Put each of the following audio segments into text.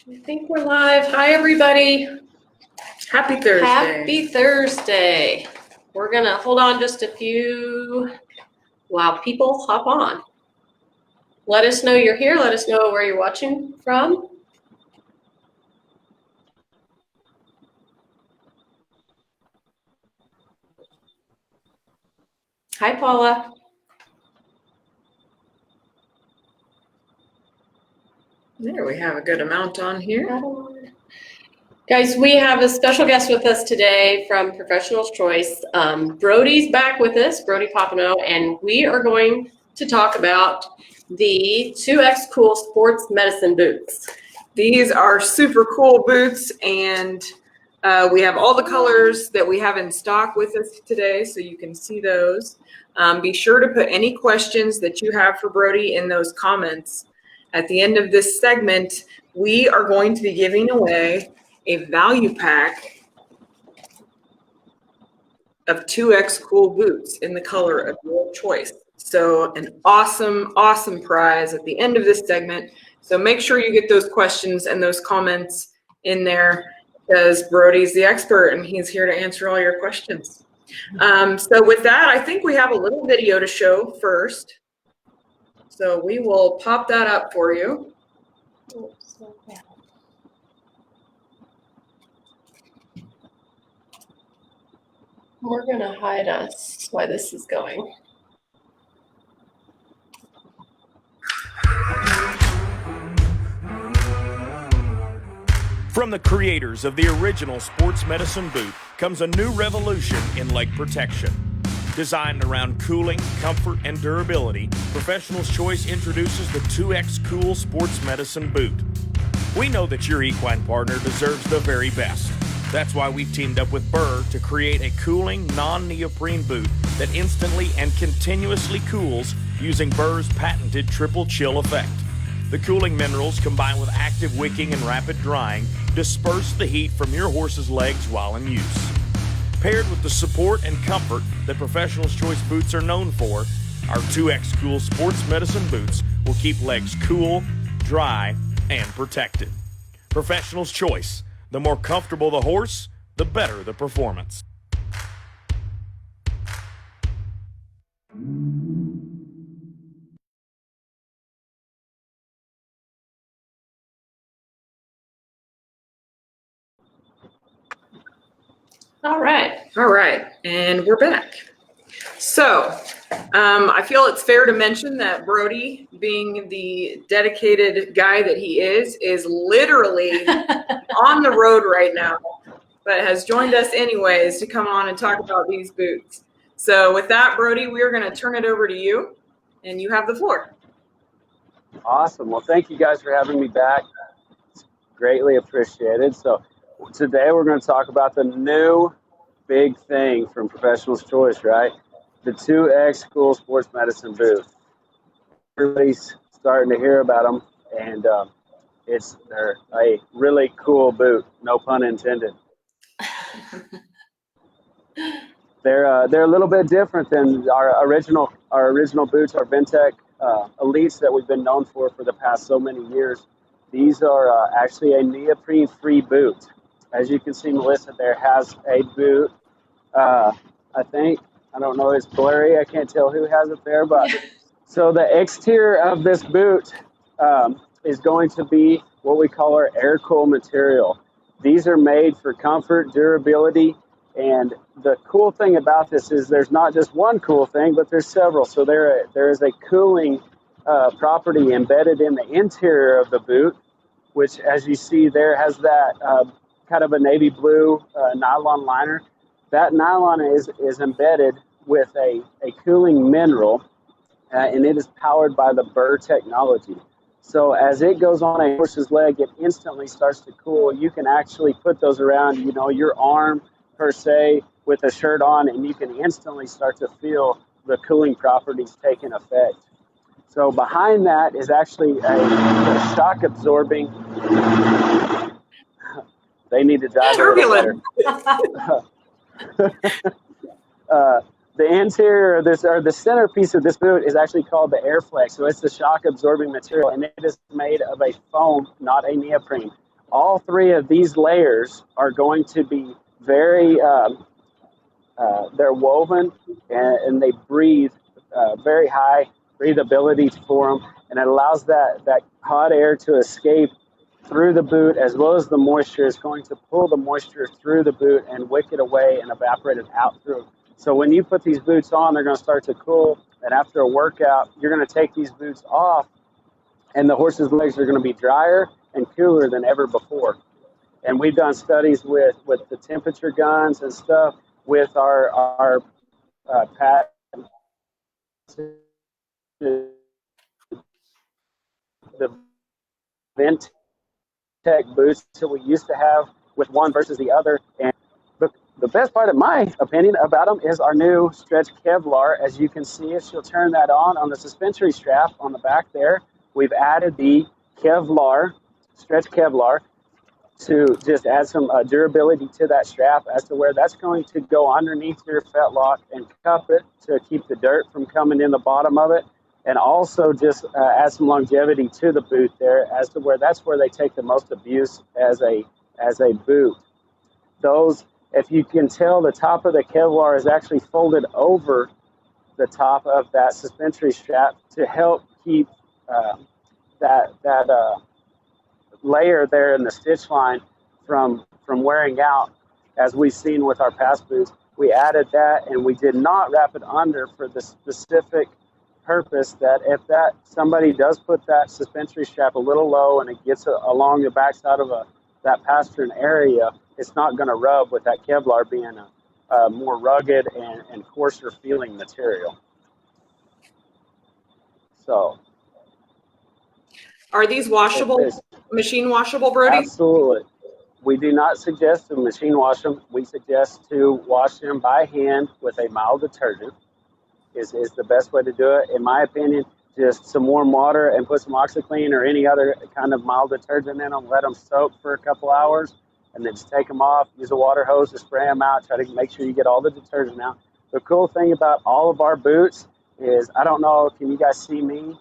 I think we're live. Hi, everybody. Happy Thursday. Happy Thursday. We're going to hold on just a few while people hop on. Let us know you're here. Let us know where you're watching from. Hi, Paula. There we have a good amount on here. Guys, we have a special guest with us today from Professional's Choice. Brody's back with us, Brody Popino, and we are going to talk about the 2X Cool Sports Medicine Boots. These are super cool boots, and we have all the colors that we have in stock with us today, so you can see those. Be sure to put any questions that you have for Brody in those comments. At the end of this segment, we are going to be giving away a value pack of 2X Cool boots in the color of your choice. So an awesome, awesome prize at the end of this segment. So make sure you get those questions and those comments in there, because Brody's the expert and he's here to answer all your questions. So with that, I think we have a little video to show first. So we will pop that up for you. We're going to hide us while this is going. From the creators of the original sports medicine boot comes a new revolution in leg protection. Designed around cooling, comfort, and durability, Professional's Choice introduces the 2X Cool Sports Medicine Boot. We know that your equine partner deserves the very best. That's why we've teamed up with brrr to create a cooling, non-neoprene boot that instantly and continuously cools using brrr's patented triple chill effect. The cooling minerals, combined with active wicking and rapid drying, disperse the heat from your horse's legs while in use. Paired with the support and comfort that Professional's Choice boots are known for, our 2X Cool Sports Medicine boots will keep legs cool, dry, and protected. Professional's Choice. The more comfortable the horse, the better the performance. All right. All right, and we're back. So I feel it's fair to mention that Brody, being the dedicated guy that he is literally on the road right now, but has joined us anyways to come on and talk about these boots. So with that, Brody, we are going to turn it over to you, and you have the floor. Awesome. Well, thank you guys for having me back. It's greatly appreciated. So today we're going to talk about the new big thing from Professional's Choice, right? The 2X Cool Sports Medicine boot. Everybody's starting to hear about them, and they're a really cool boot. No pun intended. They're a little bit different than our original boots, our Ventec Elites that we've been known for the past so many years. These are actually a neoprene-free boot. As you can see, Melissa there has a boot. I think, I don't know, it's blurry. I can't tell who has it there, but so the exterior of this boot is going to be what we call our air cool material. These are made for comfort, durability, and the cool thing about this is there's not just one cool thing, but there's several. So there is a cooling property embedded in the interior of the boot, which, as you see there, has that kind of a navy blue nylon liner. That nylon is embedded with a cooling mineral, and it is powered by the brrr technology. So as it goes on a horse's leg, it instantly starts to cool. You can actually put those around, your arm per se, with a shirt on, and you can instantly start to feel the cooling properties taking effect. So behind that is actually a shock absorbing. They need to dive a little better. The interior of this, or the centerpiece of this boot, is actually called the Airflex. So it's the shock absorbing material, and it is made of a foam, not a neoprene. all three of these layers are going to be very, they're woven and they breathe very high breathability for them, and it allows that hot air to escape through the boot, as well as the moisture is going to pull the moisture through the boot and wick it away and evaporate it out through. So when you put these boots on, they're going to start to cool, and after a workout, you're going to take these boots off, and the horse's legs are going to be drier and cooler than ever before. And we've done studies with the temperature guns and stuff with our the Ventec boots that we used to have with one versus the other. And the best part, in my opinion, about them is our new stretch Kevlar. As you can see, if you'll turn that on the suspensory strap on the back there, we've added the Kevlar, stretch Kevlar, to just add some durability to that strap, as to where that's going to go underneath your fetlock and cup it to keep the dirt from coming in the bottom of it, and also just add some longevity to the boot there, as to where that's where they take the most abuse as a boot. Those, if you can tell, the top of the Kevlar is actually folded over the top of that suspensory strap to help keep that layer there in the stitch line from wearing out, as we've seen with our past boots. We added that, and we did not wrap it under for the specific purpose that if that somebody does put that suspensory strap a little low and it gets along the backside of that pastern area, it's not going to rub, with that Kevlar being a more rugged and coarser feeling material. So, Are these washable, machine washable, Brody? Absolutely. We do not suggest to machine wash them. We suggest to wash them by hand with a mild detergent is the best way to do it. In my opinion, just some warm water and put some OxiClean or any other kind of mild detergent in them. Let them soak for a couple hours, and then just take them off. Use a water hose to spray them out. Try to make sure you get all the detergent out. The cool thing about all of our boots is, I don't know, can you guys see me?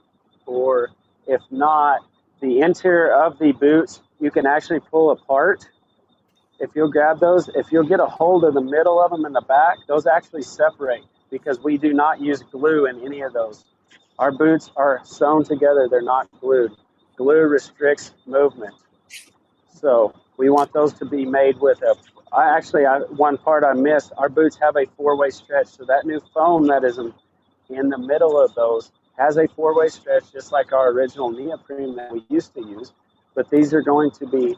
Or if not, the interior of the boots, you can actually pull apart. If you'll grab those, if you'll get a hold of the middle of them in the back, those actually separate, because we do not use glue in any of those. Our boots are sewn together. They're not glued. Glue restricts movement. So we want those to be made with one part I missed. Our boots have a four-way stretch. So that new foam that is in the middle of those has a four-way stretch, just like our original neoprene that we used to use. But these are going to be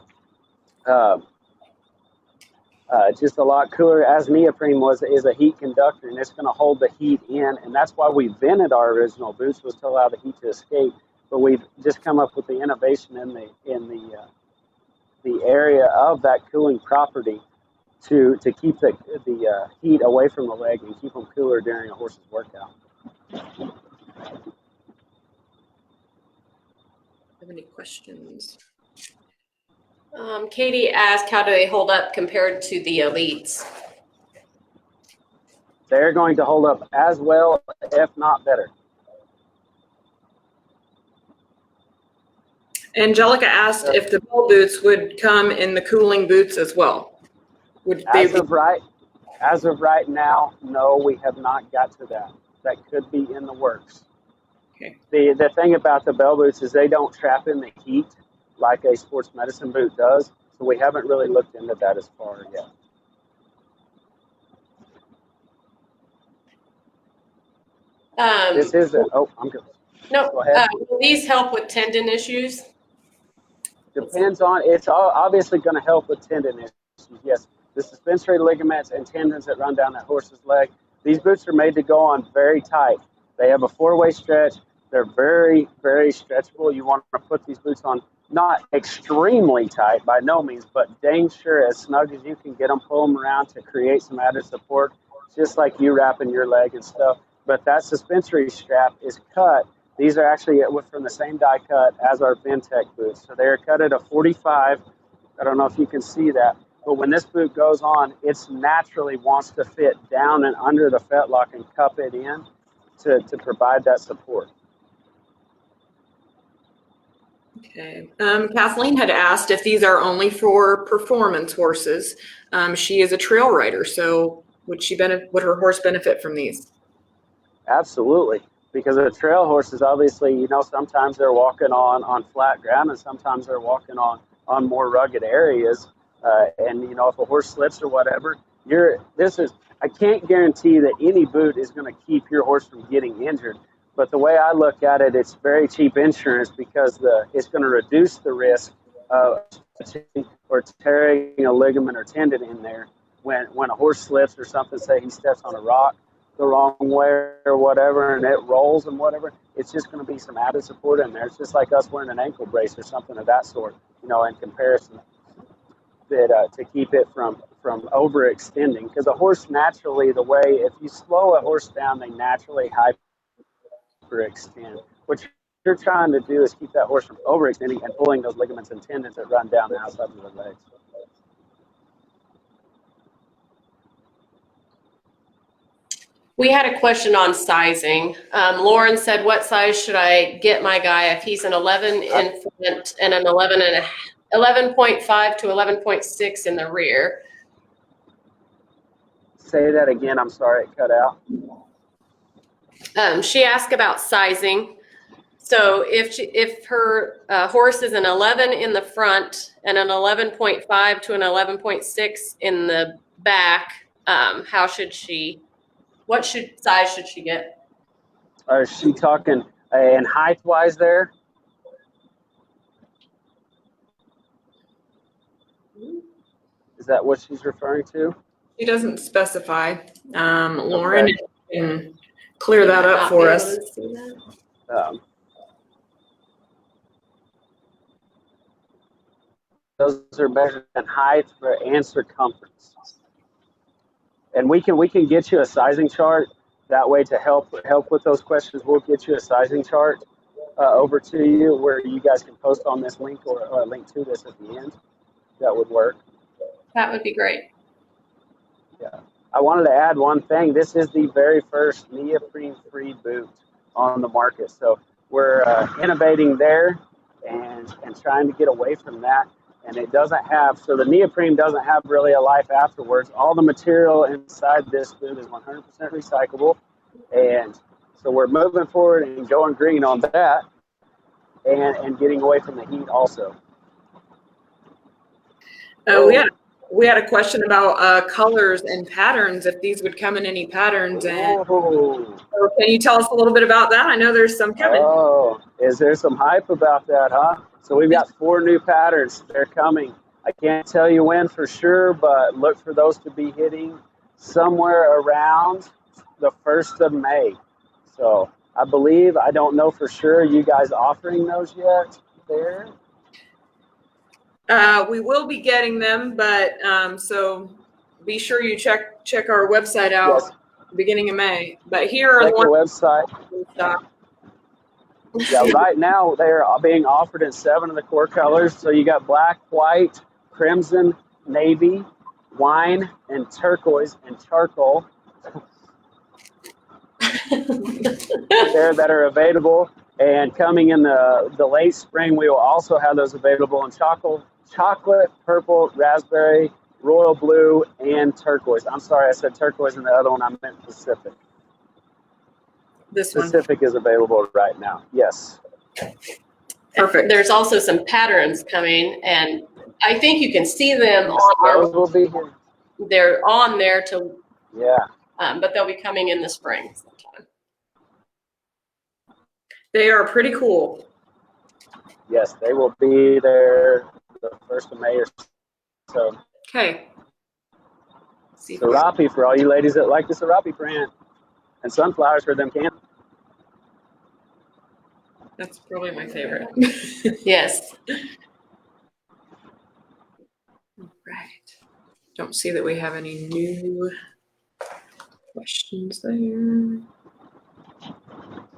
just a lot cooler, as neoprene is a heat conductor, and it's going to hold the heat in. And that's why we vented our original boots, was to allow the heat to escape. But we've just come up with the innovation in the area of that cooling property to keep the heat away from the leg and keep them cooler during a horse's workout. Have any questions? Katie asked, how do they hold up compared to the elites? They're going to hold up as well, if not better. Angelica asked if the bell boots would come in the cooling boots as well. Would they As of right now, no, we have not got to that. That could be in the works. Okay. The thing about the bell boots is they don't trap in the heat like a sports medicine boot does. So we haven't really looked into that as far yet. This is I'm good. No, Go ahead. will these help with tendon issues? Depends on, it's obviously going to help with tendon issues. Yes, the suspensory ligaments and tendons that run down that horse's leg. These boots are made to go on very tight. They have a four-way stretch. They're very, very stretchable. You want to put these boots on not extremely tight by no means, but dang sure as snug as you can get them, pull them around to create some added support, just like you wrapping your leg and stuff. But that suspensory strap is cut. These are actually from the same die cut as our Ventec boots. So they're cut at a 45. I don't know if you can see that. But when this boot goes on, it naturally wants to fit down and under the fetlock and cup it in to provide that support. Okay. Kathleen had asked if these are only for performance horses. She is a trail rider, so would her horse benefit from these? Absolutely, because the trail horses, obviously, sometimes they're walking on flat ground, and sometimes they're walking on more rugged areas. And if a horse slips or whatever, I can't guarantee that any boot is going to keep your horse from getting injured. But the way I look at it, it's very cheap insurance because it's going to reduce the risk of or tearing a ligament or tendon in there when a horse slips or something. Say he steps on a rock the wrong way or whatever, and it rolls and whatever. It's just going to be some added support in there. It's just like us wearing an ankle brace or something of that sort, in comparison, that to keep it from overextending. Because a horse naturally, if you slow a horse down, they naturally hyperextend. What you're trying to do is keep that horse from overextending and pulling those ligaments and tendons that run down the outside of the legs. We had a question on sizing. Lauren said, what size should I get my guy if he's an 11 in front and an 11.5 to 11.6 in the rear? Say that again. I'm sorry, it cut out. She asked about sizing. So if her horse is an 11 in the front and an 11.5 to an 11.6 in the back, what size should she get? Is she talking in height-wise there? Is that what she's referring to? She doesn't specify. Lauren, okay, can clear that up for us. Those are measured in height and circumference. And we can get you a sizing chart that way to help with those questions. We'll get you a sizing chart over to you where you guys can post on this link or a link to this at the end. That would work. That would be great. Yeah. I wanted to add one thing. This is the very first neoprene-free boot on the market. So we're innovating there and trying to get away from that. And the neoprene doesn't have really a life afterwards. All the material inside this boot is 100% recyclable. And so we're moving forward and going green on that and getting away from the heat also. We had a question about colors and patterns, if these would come in any patterns. And so can you tell us a little bit about that? I know there's some coming. Oh, is there some hype about that, huh? So we've got 4 new patterns. They're coming. I can't tell you when for sure, but look for those to be hitting somewhere around the 1st of May. So I don't know for sure. Are you guys offering those yet there? We will be getting them, but so be sure you check our website out. Yes. Beginning of May. But here are the website. Yeah, right now they're being offered in 7 of the core colors. So you got black, white, crimson, navy, wine, and turquoise and charcoal. There that are available. And coming in the late spring, we will also have those available in chocolate, purple, raspberry, royal blue, and turquoise. I'm sorry, I said turquoise and the other one I meant Pacific. This one. Pacific is available right now. Yes. Perfect. There's also some patterns coming, and I think you can see them on those will be here. They're on there to. Yeah. But they'll be coming in the spring sometime. They are pretty cool. Yes, they will be there the 1st of May or so. Okay. Serape for all you ladies that like the Serape print. And sunflowers for them can. That's probably my favorite. Yes. All right. Don't see that we have any new questions there.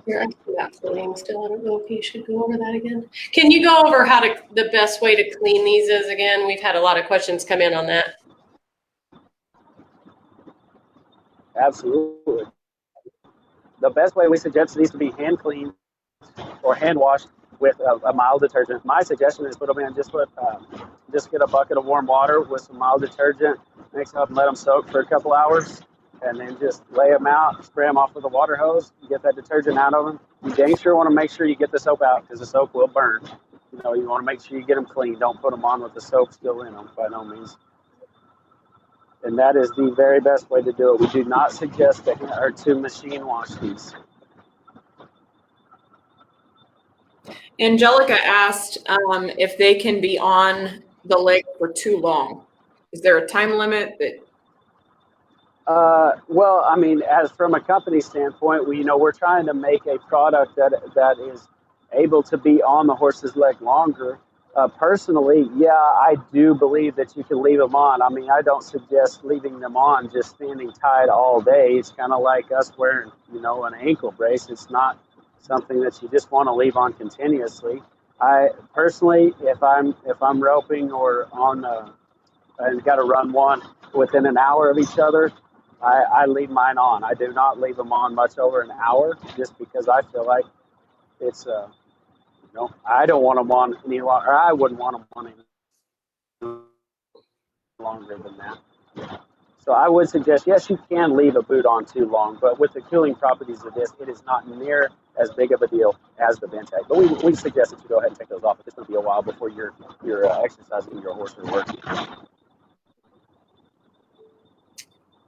You're asking about cleaning still. I don't know if you should go over that again. Can you go over the best way to clean these is again? We've had a lot of questions come in on that. Absolutely. The best way we suggest these to be hand cleaned or hand washed with a mild detergent. My suggestion is put them in, just get a bucket of warm water with some mild detergent, mix up and let them soak for a couple hours, and then just lay them out, spray them off with a water hose, get that detergent out of them. You dang sure want to make sure you get the soap out because the soap will burn. You know, you want to make sure you get them clean. Don't put them on with the soap still in them, by no means. And that is the very best way to do it. We do not suggest to machine wash these. Angelica asked if they can be on the leg for too long. Is there a time limit that? Well, I mean, as from a company standpoint, we're trying to make a product that is able to be on the horse's leg longer. Personally, yeah, I do believe that you can leave them on. I mean, I don't suggest leaving them on just standing tied all day. It's kind of like us wearing, an ankle brace. It's not something that you just want to leave on continuously. I personally, if I'm roping or on and got to run one within an hour of each other, I leave mine on. I do not leave them on much over an hour, just because I feel like it's I don't want them on any longer. I wouldn't want them on any longer than that. So I would suggest, yes, you can leave a boot on too long, but with the cooling properties of this, it is not near as big of a deal as the Ventec. But we suggest that you go ahead and take those off. It's going to be a while before you're exercising your horse or working.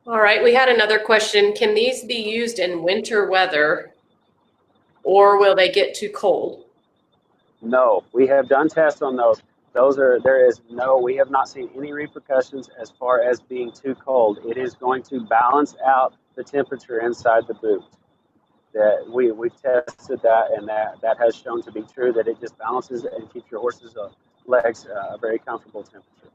All right, we had another question. Can these be used in winter weather, or will they get too cold? No, we have done tests on those. We have not seen any repercussions as far as being too cold. It is going to balance out the temperature inside the boot. That we've tested that, and that has shown to be true, that it just balances and keeps your horse's legs a very comfortable temperature.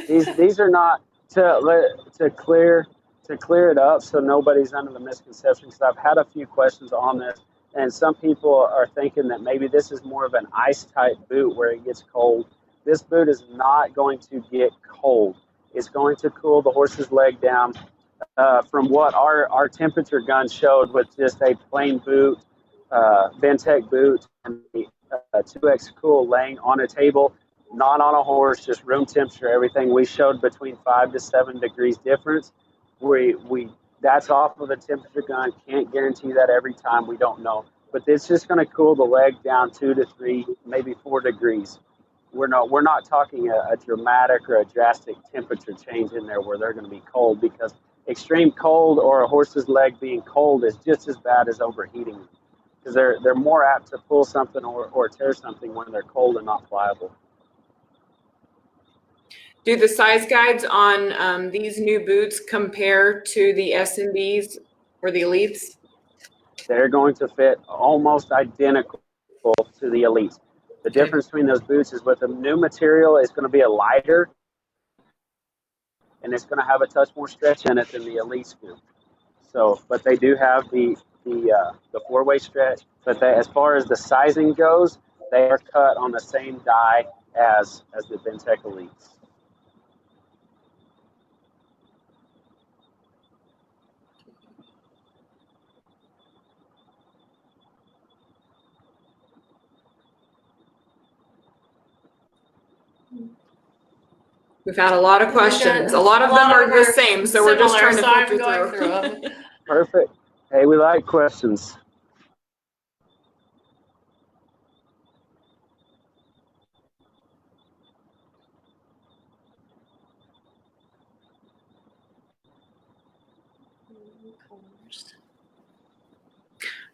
These are not to clear it up so nobody's under the misconception, because I've had a few questions on this, and some people are thinking that maybe this is more of an ice type boot where it gets cold. This boot is not going to get cold. It's going to cool the horse's leg down. From what our temperature gun showed with just a plain boot, Ventec boot, and the 2X Cool laying on a table, not on a horse, just room temperature, everything, we showed between 5 to 7 degrees difference. That's off of a temperature gun. Can't guarantee that every time. We don't know, but it's just going to cool the leg down 2 to 3, maybe 4 degrees. We're not talking a dramatic or a drastic temperature change in there where they're going to be cold, because extreme cold or a horse's leg being cold is just as bad as overheating, because they're more apt to pull something or tear something when they're cold and not pliable. Do the size guides on these new boots compare to the S&Bs or the Elites? They're going to fit almost identical to the Elites. The difference between those boots is with the new material, it's going to be a lighter, and it's going to have a touch more stretch in it than the Elites do. So, but they do have the 4-way stretch. But as far as the sizing goes, they are cut on the same die as the Ventec Elites. We've had a lot of questions. A lot of them are the same, so we're just trying to filter through them. Perfect. Hey, we like questions.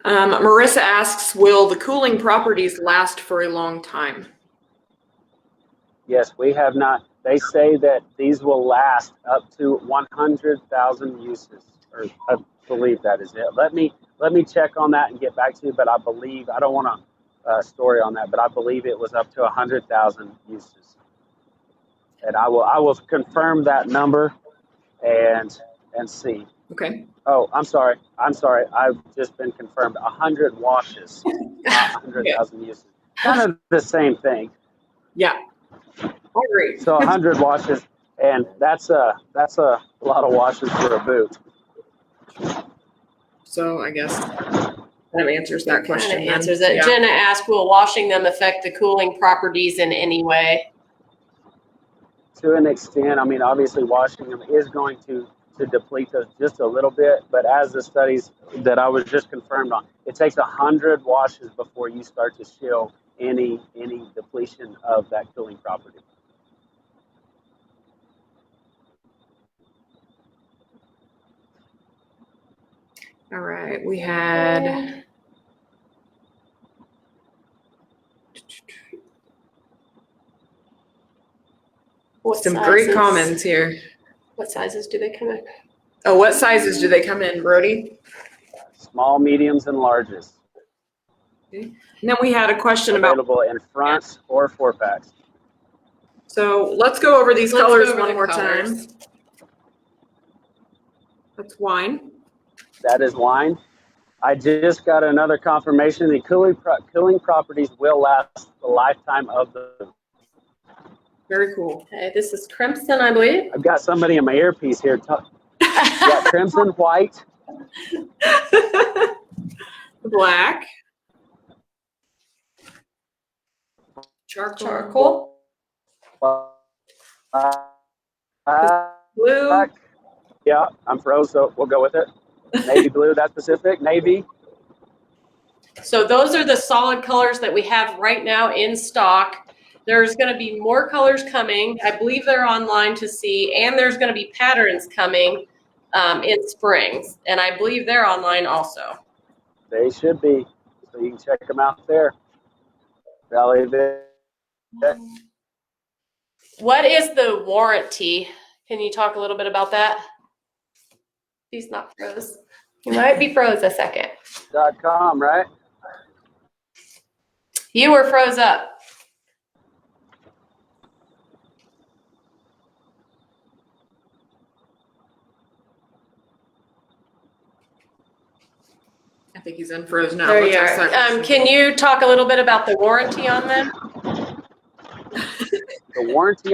Marissa asks, will the cooling properties last for a long time? Yes, we have not. They say that these will last up to 100,000 uses, or I believe that is it. Let me check on that and get back to you, but I don't want a story on that, but I believe it was up to 100,000 uses. And I will confirm that number and see. Okay. Oh, I'm sorry. I've just been confirmed. 100 washes, not 100,000 uses. Kind of the same thing. Yeah. I agree. So 100 washes, And that's a lot of washes for a boot. So I guess that answers that question. Kind of then. answers it. Yeah. Jenna asked, will washing them affect the cooling properties in any way? To an extent, I mean, obviously washing them is going to deplete us just a little bit, but as the studies that I was just confirmed on, it takes 100 washes before you start to show any depletion of that cooling property. All right, we had What some sizes? great comments here. What sizes do they come in? Oh, what sizes do they come in, Brody? Small, mediums, and larges. Okay. And then we had a question Available in fronts or 4-packs. So let's go over these Let's colors go over one the more colors. time. That's wine. That is wine. I just got another confirmation. The cooling properties will last the lifetime of the. Very cool. Okay, this is crimson, I believe. I've got somebody in my earpiece here. Yeah, crimson, white. Black. Charcoal. Blue. Black. Yeah, I'm froze, so we'll go with it. Navy blue, that's Pacific. Navy. So those are the solid colors that we have right now in stock. There's going to be more colors coming. I believe they're online to see, and there's going to be patterns coming in springs, and I believe they're online also. They should be, so you can check them out there. Valley Vet. What is the warranty? Can you talk a little bit about that? He's not froze. He might be froze a second. .com, right? You were froze up. I think he's unfrozen now. There Let's you ask are. that question. Can you talk a little bit about the warranty on them? The warranty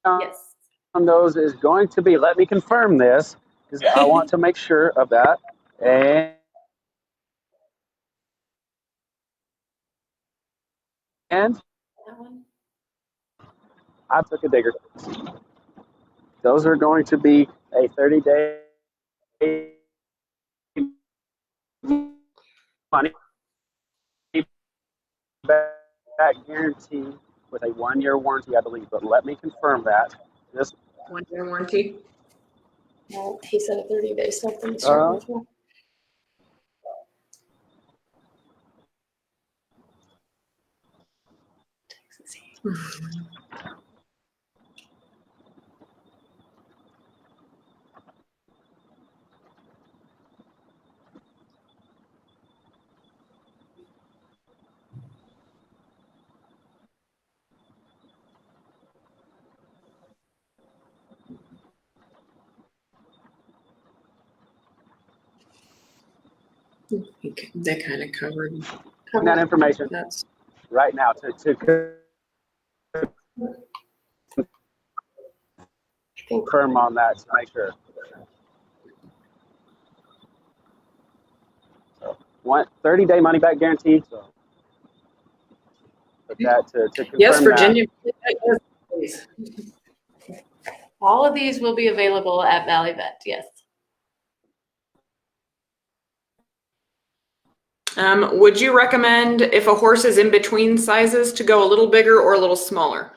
Yes. on those is going to be, let me confirm this, because I want to make sure of that. And I took a digger. Those are going to be a 30-day money back guarantee with a 1-year warranty, I believe. But let me confirm that. This 1-year warranty. Well, he said a 30-day something. They kind of covered that information that. right now to confirm on that to make sure. So 30-day money back guarantee. So put that to confirm. Yes, Virginia. Please. All of these will be available at Valley Vet. Yes. Would you recommend if a horse is in between sizes to go a little bigger or a little smaller?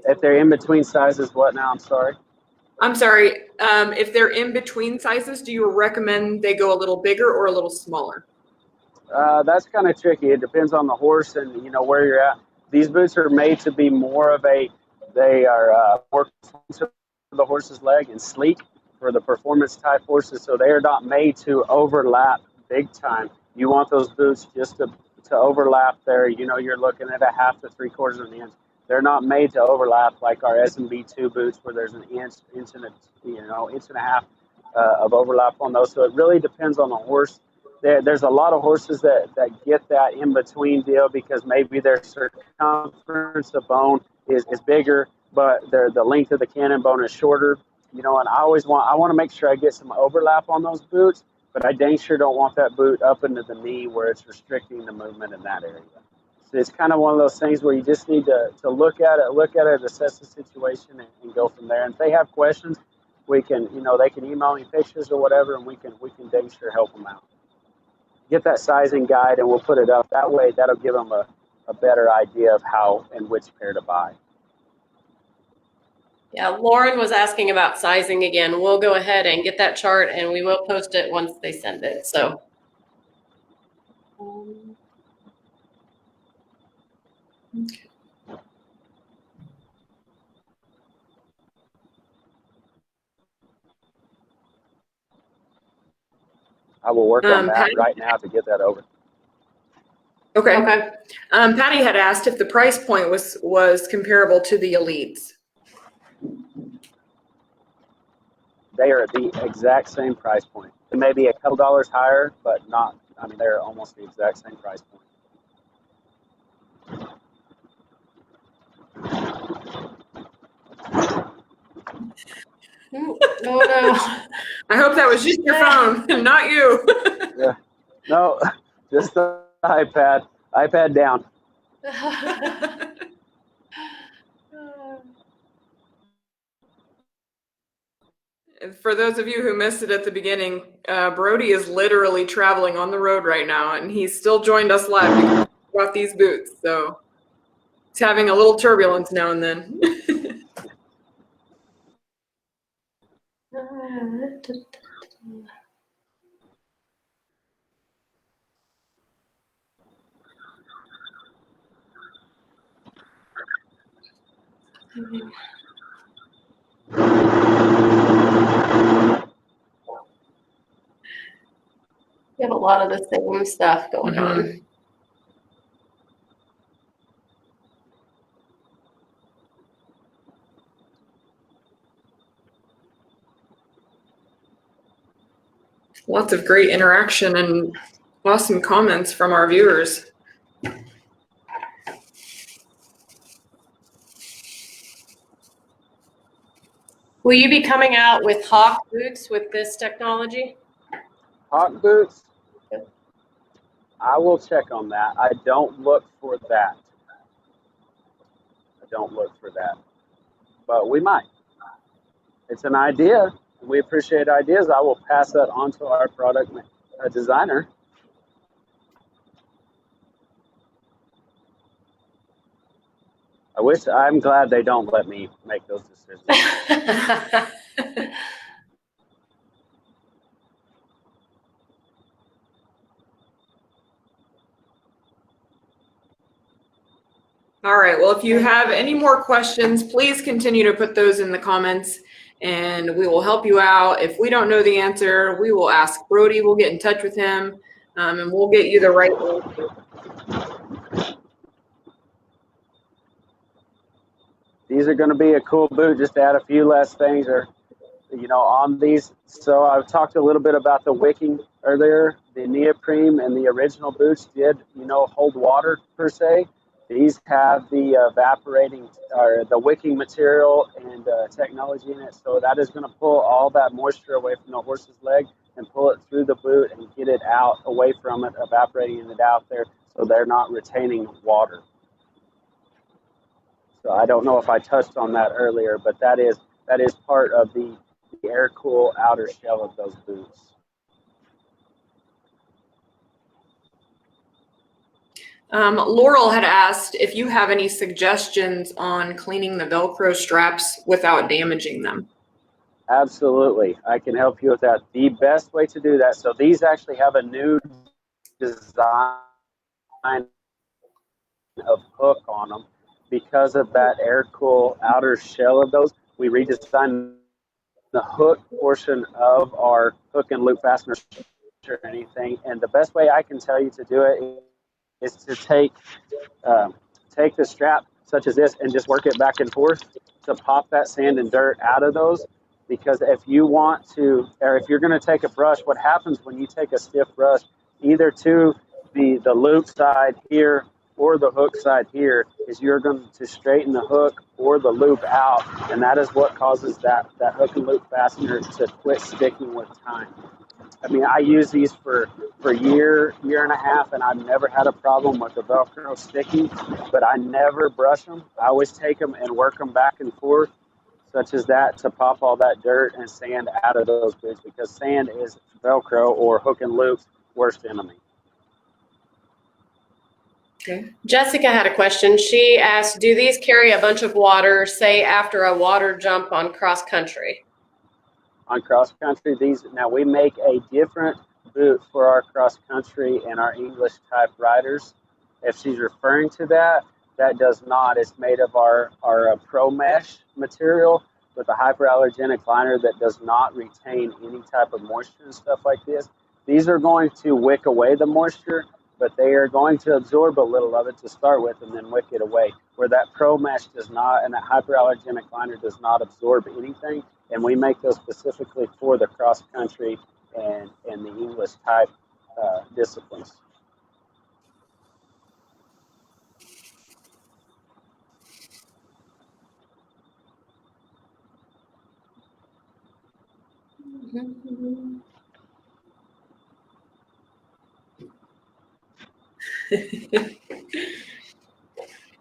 If they're in between sizes, what now? I'm sorry. I'm sorry. If they're in between sizes, do you recommend they go a little bigger or a little smaller? That's kind of tricky. It depends on the horse and where you're at. These boots are made to be more of they are more to the horse's leg and sleek for the performance type horses. So they are not made to overlap big time. You want those boots just to overlap there. You're looking at a 1/2 to 3/4 of an inch. They're not made to overlap like our SMB2 boots, where there's an inch and inch and a half of overlap on those. So it really depends on the horse. There's a lot of horses that get that in between deal because maybe their circumference of bone is bigger, but the length of the cannon bone is shorter. And I want to make sure I get some overlap on those boots, but I dang sure don't want that boot up into the knee where it's restricting the movement in that area. So it's kind of one of those things where you just need to look at it, assess the situation, and go from there. And if they have questions, we can, they can email me pictures or whatever, and we can dang sure help them out. Get that sizing guide, and we'll put it up. That way, that'll give them a better idea of how and which pair to buy. Yeah, Lauren was asking about sizing again. We'll go ahead and get that chart, and we will post it once they send it. So. Okay. I will work on that right now to get that over. Okay. Patty had asked if the price point was comparable to the Elites. They are the exact same price point. It may be a couple dollars higher, but not. I mean, they're almost the exact same price point. Oh no! I hope that was just your phone, not you. Yeah. No, just the iPad. iPad down. For those of you who missed it at the beginning, Brody is literally traveling on the road right now, and he's still joined us live because he brought these boots. So he's having a little turbulence now and then. We have a lot of the same stuff going on. Lots of great interaction and awesome comments from our viewers. Will you be coming out with Hawk boots with this technology? Hawk boots? I will check on that. I don't look for that. But we might. It's an idea. We appreciate ideas. I will pass that on to our product designer. I'm glad they don't let me make those decisions. All right. Well, if you have any more questions, please continue to put those in the comments and we will help you out. If we don't know the answer, we will ask Brody. We'll get in touch with him and we'll get you the right answer. These are going to be a cool boot. Just to add a few less things on these. So I've talked a little bit about the wicking earlier. The neoprene and the original boots did, hold water per se. These have the evaporating or the wicking material and technology in it. So that is going to pull all that moisture away from the horse's leg and pull it through the boot and get it out away from it, evaporating it out there so they're not retaining water. So I don't know if I touched on that earlier, but that is part of the air-cool outer shell of those boots. Laurel had asked if you have any suggestions on cleaning the Velcro straps without damaging them. Absolutely. I can help you with that. The best way to do that, so these actually have a new design of hook on them. Because of that air-cool outer shell of those, we redesigned the hook portion of our hook and loop fastener or anything. And the best way I can tell you to do it is to take the strap such as this, and just work it back and forth to pop that sand and dirt out of those. Because if you want to, or if you're going to take a brush, what happens when you take a stiff brush, either to the loop side here or the hook side here, is you're going to straighten the hook or the loop out, and that is what causes that hook and loop fastener to quit sticking with time. I mean, I use these for a year and a half, and I've never had a problem with the Velcro sticking, but I never brush them. I always take them and work them back and forth, such as that, to pop all that dirt and sand out of those boots, because sand is Velcro or hook and loop's worst enemy. Okay. Jessica had a question. She asked, do these carry a bunch of water, say after a water jump on cross country? On cross country, now we make a different boot for our cross country and our English type riders. If she's referring to that, that does not. It's made of our pro mesh material with a hyperallergenic liner that does not retain any type of moisture and stuff like this. These are going to wick away the moisture, but they are going to absorb a little of it to start with and then wick it away. Where that pro mesh does not, and that hyperallergenic liner does not absorb anything. And we make those specifically for the cross country and the English type disciplines.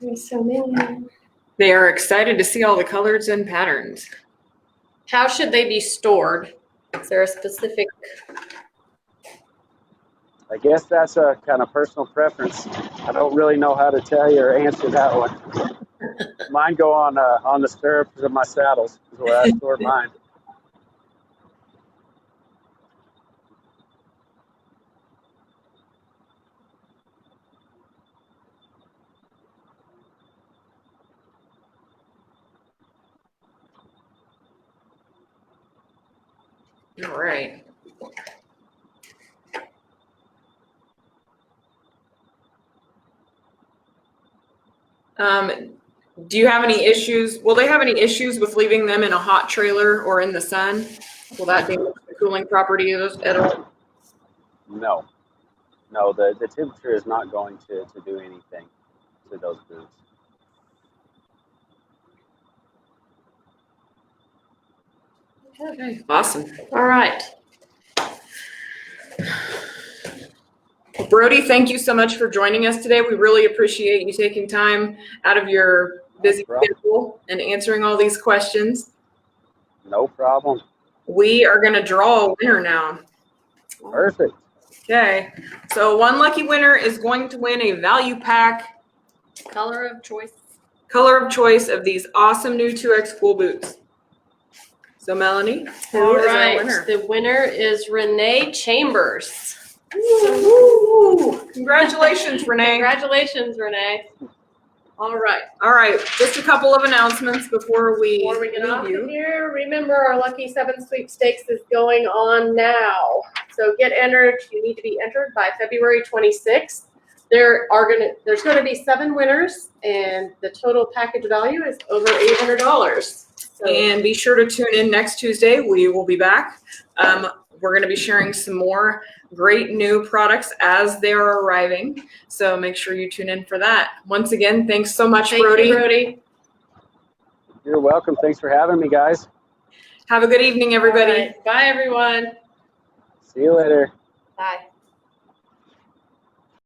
There's so many. They are excited to see all the colors and patterns. How should they be stored? Is there a specific? I guess that's a kind of personal preference. I don't really know how to tell you or answer that one. Mine go on the stirrups of my saddles is where I store mine. All right. Do you have any issues? Will they have any issues with leaving them in a hot trailer or in the sun? Will that damage the cooling property at all? No, the temperature is not going to do anything to those boots. Okay, awesome. All right. Well, Brody, thank you so much for joining us today. We really appreciate you taking time out of your busy schedule and answering all these questions. No problem. We are going to draw a winner now. Perfect. Okay, so one lucky winner is going to win a value pack Color of choice. of these awesome new 2X Cool boots. So Melanie, who is our winner? The winner is Renee Chambers. Woo! Congratulations, Renee. Congratulations, Renee. All right. All right, just a couple of announcements before we get off leave of you. here, remember our Lucky 7 sweepstakes is going on now. So get entered. You need to be entered by February 26th. There's going to be 7 winners, and the total package value is over $800. So, And be sure to tune in next Tuesday. We will be back. We're going to be sharing some more great new products as they are arriving. So make sure you tune in for that. Once again, thanks so much, thank Brody. you, Brody. You're welcome. Thanks for having me, guys. Have a good evening, everybody. All right. Bye, everyone. See you later. Bye.